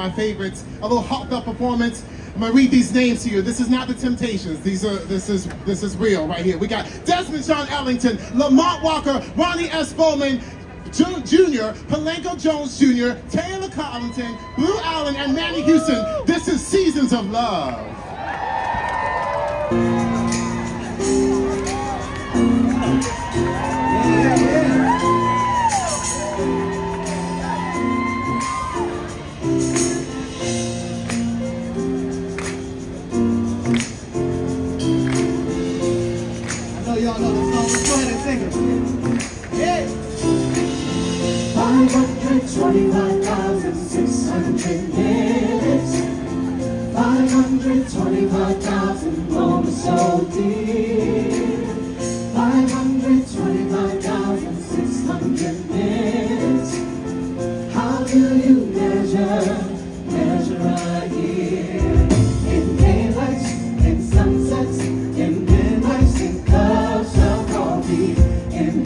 my favorites. A little hopped up performance. I'm gonna read these names to you. This is not the Temptations. This is real right here. We got Desmond John Ellington, Lamont Walker, Ronnie S. Bowman, Jr., Polcano Jones Jr., Taylor Colleton, Blue Allen, and Manny Houston. This is Seasons of Love. Y'all know the song. Let's go ahead and sing it. Yeah. 525,600 minutes. 525,000 moments so deep. 525,600 minutes. How do you measure a year? In daylights, in sunsets, in midnights, in cups of coffee, in